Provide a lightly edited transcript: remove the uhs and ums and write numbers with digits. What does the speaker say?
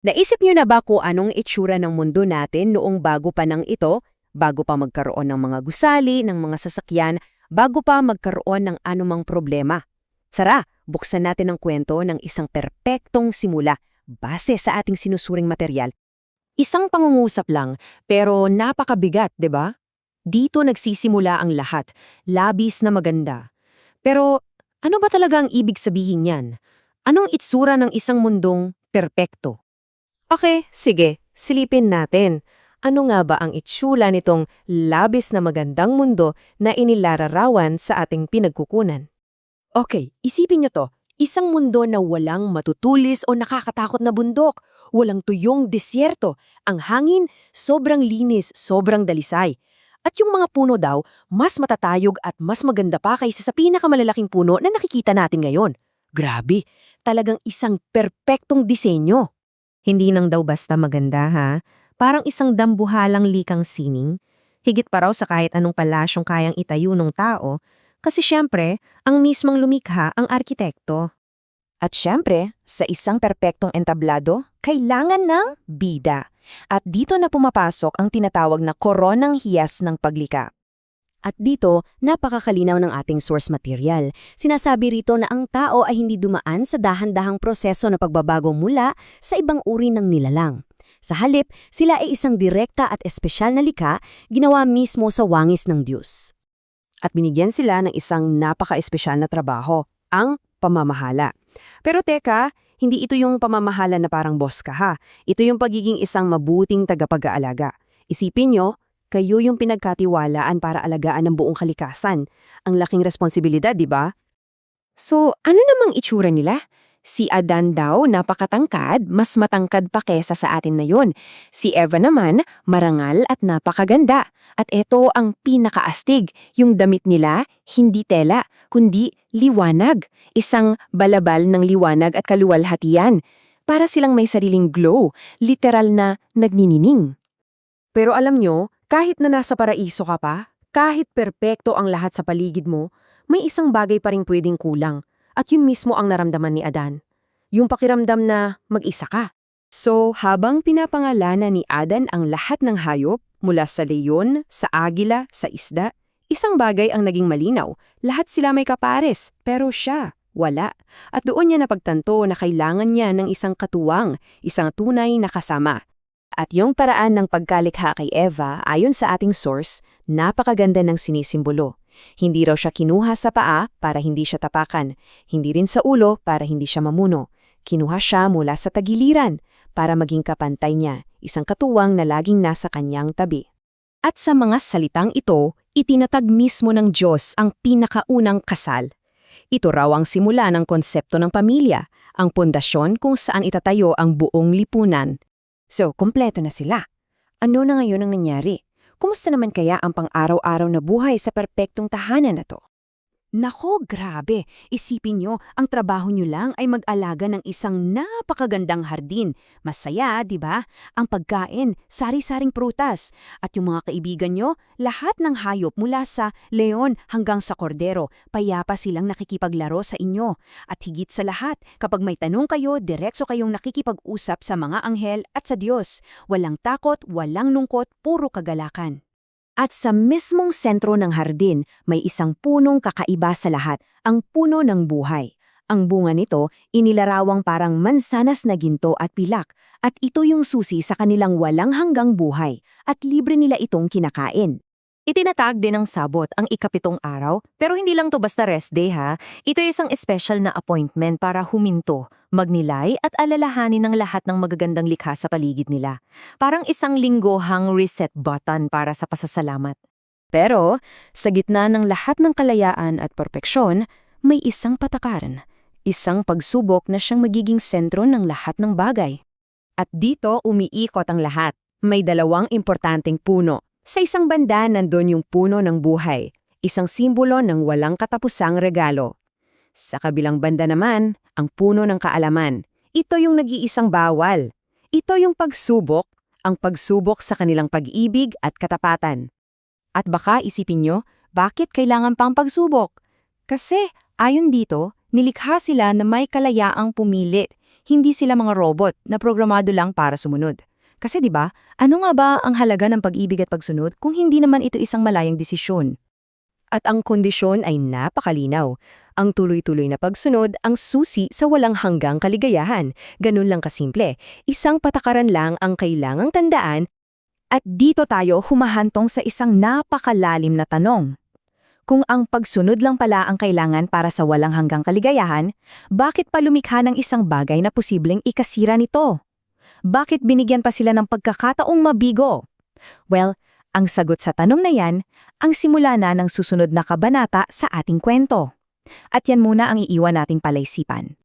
Naisip niyo na ba kung anong itsura ng mundo natin noong bago pa ng ito, bago pa magkaroon ng mga gusali, ng mga sasakyan, bago pa magkaroon ng anumang problema? Sara, buksan natin ang kwento ng isang perpektong simula base sa ating sinusuring material. Isang pangungusap lang, pero napakabigat, 'di ba? Dito nagsisimula ang lahat, labis na maganda. Pero ano ba talaga ang ibig sabihin niyan? Anong itsura ng isang mundong perpekto? Okay, sige, silipin natin. Ano nga ba ang itsura nitong labis na magandang mundo na inilararawan sa ating pinagkukunan? Okay, isipin niyo to. Isang mundo na walang matutulis o nakakatakot na bundok, walang tuyong disyerto, ang hangin sobrang linis, sobrang dalisay. At yung mga puno daw, mas matatayog at mas maganda pa kaysa sa pinakamalalaking puno na nakikita natin ngayon. Grabe, talagang isang perpektong disenyo. Hindi nang daw basta maganda ha, parang isang dambuhalang likang sining. Higit pa raw sa kahit anong palasyong kayang itayo ng tao, kasi siyempre, ang mismong lumikha ang arkitekto. At syempre, sa isang perpektong entablado, kailangan ng bida. At dito na pumapasok ang tinatawag na koronang hiyas ng paglikha. At dito, napakakalinaw ng ating source material. Sinasabi rito na ang tao ay hindi dumaan sa dahan-dahang proseso na pagbabago mula sa ibang uri ng nilalang. Sa halip, sila ay isang direkta at espesyal na likha ginawa mismo sa wangis ng Diyos. At binigyan sila ng isang napaka-espesyal na trabaho, ang pamamahala. Pero teka, hindi ito yung pamamahala na parang boss ka ha. Ito yung pagiging isang mabuting tagapag-aalaga. Isipin nyo, kayo yung pinagkatiwalaan para alagaan ng buong kalikasan. Ang laking responsibilidad, di ba? So, ano namang itsura nila? Si Adan daw napakatangkad, mas matangkad pa kesa sa atin na yun. Si Eva naman, marangal at napakaganda. At ito ang pinakaastig, yung damit nila, hindi tela, kundi liwanag. Isang balabal ng liwanag at kaluwalhatian. Para silang may sariling glow, literal na nagninining. Pero alam nyo, kahit na nasa paraiso ka pa, kahit perpekto ang lahat sa paligid mo, may isang bagay pa rin pwedeng kulang. At yun mismo ang naramdaman ni Adan. Yung pakiramdam na mag-isa ka. So, habang pinapangalanan ni Adan ang lahat ng hayop, mula sa leyon, sa agila, sa isda, isang bagay ang naging malinaw. Lahat sila may kapares, pero siya, wala. At doon niya napagtanto na kailangan niya ng isang katuwang, isang tunay na kasama. At yung paraan ng pagkalikha kay Eva, ayon sa ating source, napakaganda ng sinisimbolo. Hindi raw siya kinuha sa paa para hindi siya tapakan, hindi rin sa ulo para hindi siya mamuno. Kinuha siya mula sa tagiliran para maging kapantay niya, isang katuwang na laging nasa kanyang tabi. At sa mga salitang ito, itinatag mismo ng Diyos ang pinakaunang kasal. Ito raw ang simula ng konsepto ng pamilya, ang pundasyon kung saan itatayo ang buong lipunan. So, kumpleto na sila. Ano na ngayon ang nangyari? Kumusta naman kaya ang pang-araw-araw na buhay sa perpektong tahanan na to? Nako, grabe! Isipin nyo, ang trabaho nyo lang ay mag-alaga ng isang napakagandang hardin. Masaya, di ba? Ang pagkain, sari-saring prutas. At yung mga kaibigan nyo, lahat ng hayop mula sa leon hanggang sa kordero, payapa silang nakikipaglaro sa inyo. At higit sa lahat, kapag may tanong kayo, diretso kayong nakikipag-usap sa mga anghel at sa Diyos. Walang takot, walang lungkot, puro kagalakan. At sa mismong sentro ng hardin, may isang punong kakaiba sa lahat, ang puno ng buhay. Ang bunga nito, inilarawang parang mansanas na ginto at pilak, at ito yung susi sa kanilang walang hanggang buhay, at libre nila itong kinakain. Itinatag din ng sabot ang ikapitong araw, pero hindi lang to basta rest day ha. Ito ay isang special na appointment para huminto, magnilay at alalahanin ng lahat ng magagandang likha sa paligid nila. Parang isang linggohang reset button para sa pasasalamat. Pero, sa gitna ng lahat ng kalayaan at perpeksyon, may isang patakaran. Isang pagsubok na siyang magiging sentro ng lahat ng bagay. At dito umiikot ang lahat. May dalawang importanteng puno. Sa isang banda nandun yung puno ng buhay, isang simbolo ng walang katapusang regalo. Sa kabilang banda naman, ang puno ng kaalaman. Ito yung nag-iisang bawal. Ito yung pagsubok, ang pagsubok sa kanilang pag-ibig at katapatan. At baka isipin nyo, bakit kailangan pang pagsubok? Kasi, ayon dito, nilikha sila na may kalayaang pumilit. Hindi sila mga robot na programado lang para sumunod. Kasi 'di ba, ano nga ba ang halaga ng pag-ibig at pagsunod kung hindi naman ito isang malayang desisyon? At ang kondisyon ay napakalinaw. Ang tuloy-tuloy na pagsunod ang susi sa walang hanggang kaligayahan. Ganun lang kasimple. Isang patakaran lang ang kailangang tandaan. At dito tayo humahantong sa isang napakalalim na tanong. Kung ang pagsunod lang pala ang kailangan para sa walang hanggang kaligayahan, bakit pa lumikha ng isang bagay na posibleng ikasira nito? Bakit binigyan pa sila ng pagkakataong mabigo? Well, ang sagot sa tanong na yan, ang simula na ng susunod na kabanata sa ating kwento. At yan muna ang iiwan nating palaisipan.